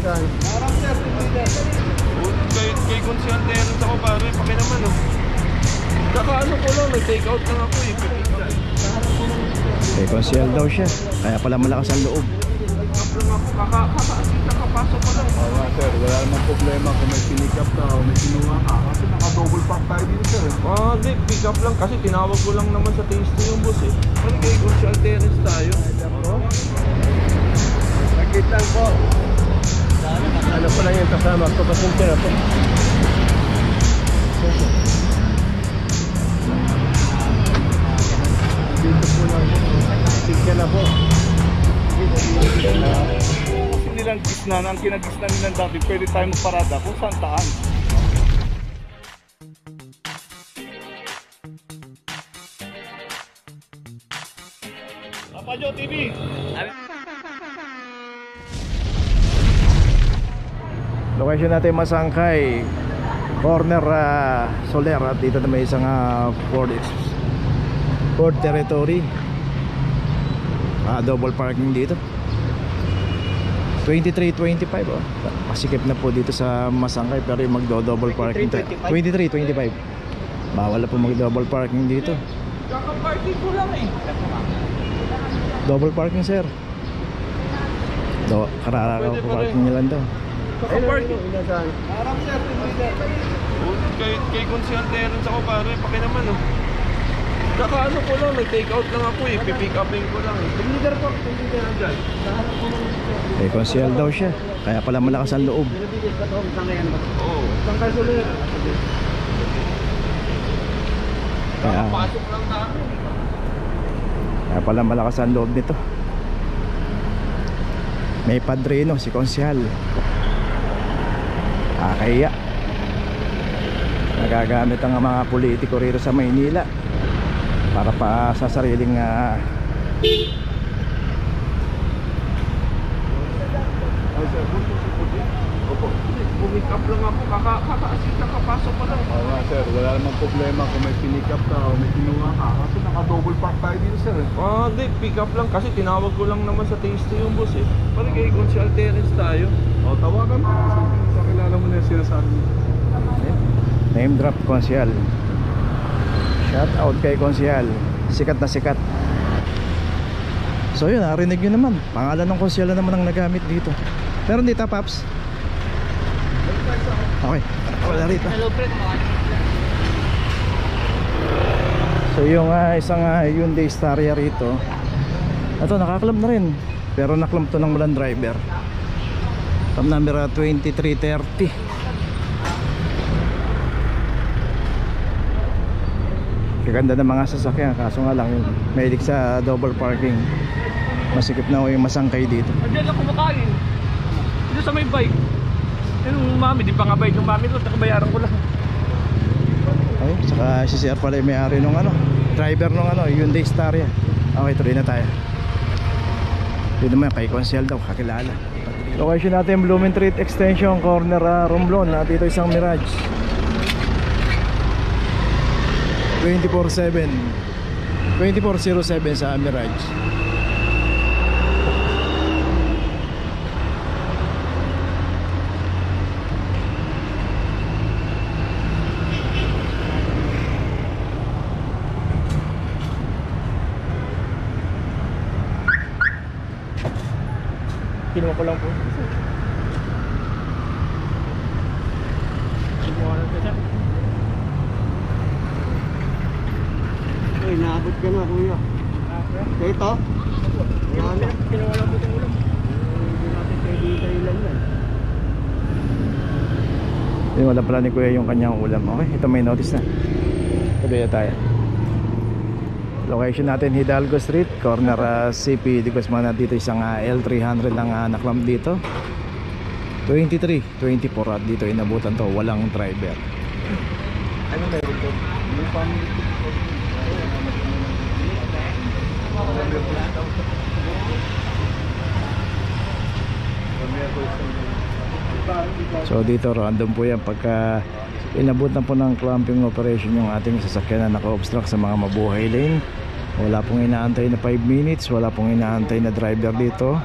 Saan? Harap sir, kay Consial Terence ako pare, paki naman oh. Saka ano ko lang, nag-take out lang ako eh. Kay Consial daw siya, kaya pala malakas ang loob. Pick up lang ako, kakapasok pa lang. Oo nga sir, wala namang problema kung may pick up ka o may kinuha ka. Kasi naka-double park tayo dito sir. Di, pick up lang kasi tinawag ko lang naman sa tasty yung boss eh. Pwede kay Consial Terence tayo. Nag-gate lang po. Ano pa lang yung kasama ko, pasensya na po. Dito po lang po. Pasensya na po. Kasi nilang gisnan, ang kinagisnan nilang dati, pwede tayo magparada kung saan taan. Papa Joe TV! Location natin Masangkay corner Soler at dito na may isang Ford territory. Double parking dito 23-25 oh. Pasikip na po dito sa Masangkay pero yung magdo-double parking 23-25 bawal na po mag-double parking dito. Kaka-parking ko lang eh. Double parking sir. Karara po parking nila daw. Kaka-parking. Harap sir, kay Consial Terence ako pare, paki naman oh. Saka ano ko lang, nag-take out lang ako eh, pipick upin ko lang eh. Tumidar po, tumidar na dyan. Kay Consial daw siya, kaya pala malakas ang loob. Oo. Saan kayo sulit? Kakapasok lang namin. Kaya pala malakas ang loob nito. May padrino si Consial. Kaya nagagamit ang mga politiko rito sa Maynila para pa sa sariling Pick up lang ako, kakapasok pa lang. Oo nga sir, wala namang problema kung may pick up ka o may kinuha ka. Kasi naka-double park tayo dito sir. Di, pick up lang kasi tinawag ko lang naman sa tasty yung boss eh. Pwede kay Consial Terence tayo. O tawagan mo. Sa kilala mo na yung sinasabi mo. name drop Consial. Shout out kay Consial, sikat na sikat. So yun, narinig nyo naman, pangalan ng Consial na naman ang nagamit dito. Meron dito Paps. Okay, wala rito. So yung isang Hyundai Staria rito, ito nakaklam na rin, pero naklam to ng walang driver. Top number 2330. Kaganda ng mga sasakyan, kaso nga lang yung mahilig sa double parking. Masikip na yung Masangkay dito. Diyan lang kumakain. Dito sa may bike. Yung mami, di pa nga bike yung mami ko, nakabayaran ko lang. Okay, saka si Sir pala yung may-ari nung driver nung Hyundai Staria. Okay, tuloy na tayo. Dito naman kay Consial daw, kakilala. Location natin Blumentritt Extension, corner Romblon. Dito isang Mirage 24/7 2407 sa Mirage. Kinuha ko lang po. Kinuha lang ito siya. Uy, naabot ka na kuya. Kaya ito? Kinuha lang po itong ulam. Hindi natin pwede tayo lang yan. Wala pala ni Kuya yung kanyang ulam. Okay, ito may notice na. Tuloy na tayo. Location natin Hidalgo Street, corner CP de Guzman. Dito isang L300 lang naklam dito. 23-24 at dito inabutan to, walang driver. Ano meron to? Yung family. So dito random po yan pagka inabot na po ng clamping operation yung ating sasakyan na naka-obstruct sa mga mabuhay lane. Wala pong inaantay na 5 minutes, wala pong inaantay na driver dito.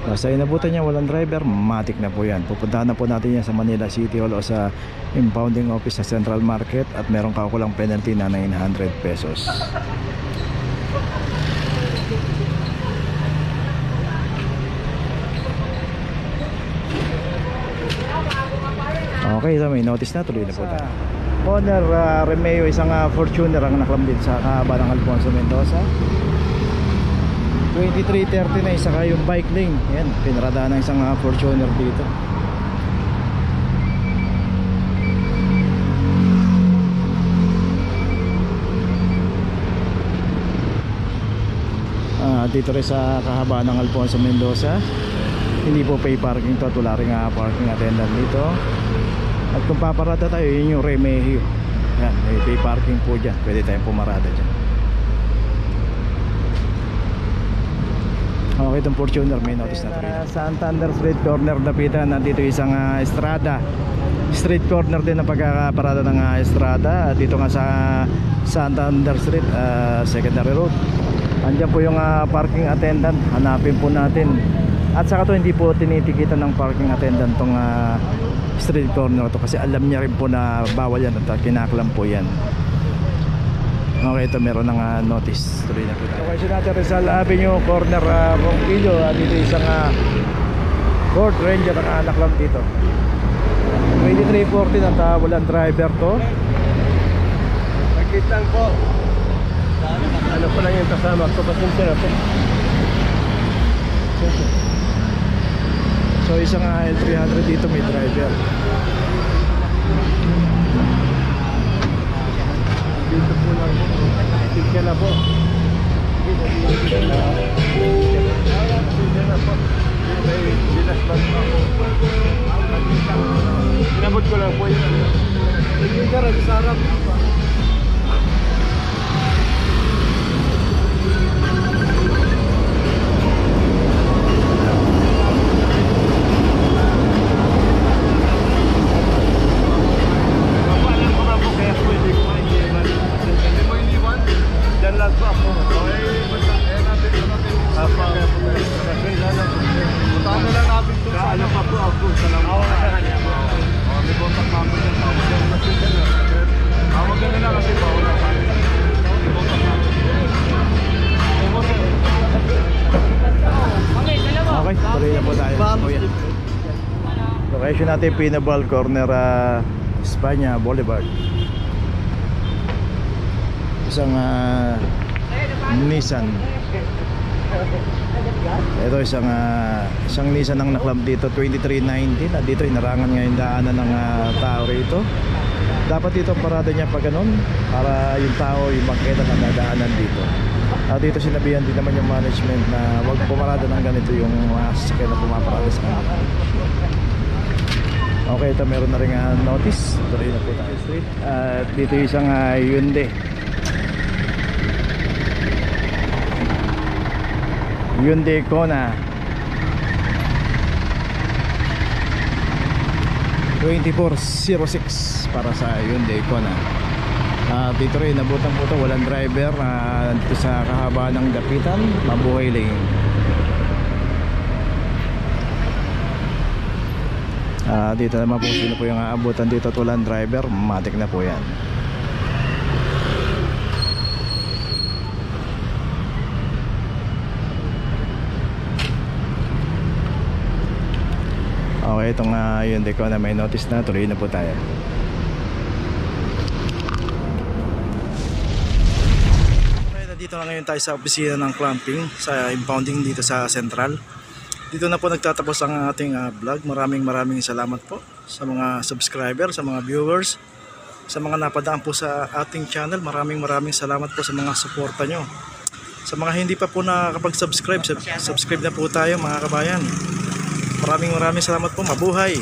Basta inabutan niya walang driver, matik na po yan. Pupuntahan na po natin yan sa Manila City Hall o sa impounding office sa Central Market at meron kaukulang penalty na 900 pesos. Okay, so may notice na, tuloy na po tayo. Honor Remeo, isang Fortuner ang naklam dito sa kahaba ng Alfonso Mendoza. 23:30 na, isa yung bike lane. Yan, pinarada ng isang Fortuner dito. Dito rin sa kahaba ng Alfonso Mendoza. Hindi po pay parking to, wala rin parking attendant dito. At kung paparada tayo, yun yung Remehio. Yan, may pay parking po dyan. Pwede tayong pumarada dyan. Okay, itong Fortuner, may notice na rin. Santander Street Corner, Dapitan. Nandito isang Estrada. Street corner din ang pagkakaparada ng Estrada. At dito nga sa Santander Street, secondary road. Andiyan po yung parking attendant. Hanapin po natin. At saka to, hindi po tinitikitan ng parking attendant tong street corner to, kasi alam niya rin po na bawal yan at kinaklam po yan. Okay, ito meron ng notice. Tuloy na po tayo. Okay, natin Rizal Avenue corner, Ronquillo. Dito isang Ford Ranger ang naklam dito. 23:40 at walang driver to. Magkit lang po. Ano pa lang yung kasama ko, pasensya na po. So isang L300 dito, may driver. Dito po lang po. Tigya na po. Tigya na po. May binasbag po ako. Inabot ko lang po yun. Tigya na sa harap. Okay, tuloy na po tayo. Location natin, Pinabal Corner, Espanya Boulevard. Isang Nissan. Ito isang Nissan ang naklam dito, 2319. At dito inarangan ngayon daanan ng tao rito. Dapat dito parada niya pag ganun, para yung tao, yung bangketa na dadaanan dito. Dito sinabihan din naman yung management na wag pumarada ng ganito yung sasakyan na pumaparada sa kanila. Okay, ito meron na rin notice. Tuloy na po tayo street. At dito isang Hyundai. Hyundai Kona 2406 para sa Hyundai Kona. Dito rin nabutan po ito, walang driver. Dito sa kahaba ng Dapitan, Mabuhay Lane. Dito naman po sino po yung aabutan dito at walang driver, matik na po yan. Okay, itong Hyundai Kona may notice na, tuloy na po tayo. Dito na ngayon tayo sa opisina ng clamping sa impounding dito sa Central. Dito na po nagtatapos ang ating vlog. Maraming salamat po sa mga subscriber, sa mga viewers, sa mga napadaan po sa ating channel. Maraming salamat po sa mga suporta nyo. Sa mga hindi pa po nakakapag-subscribe, subscribe na po tayo mga kabayan. Maraming salamat po. Mabuhay!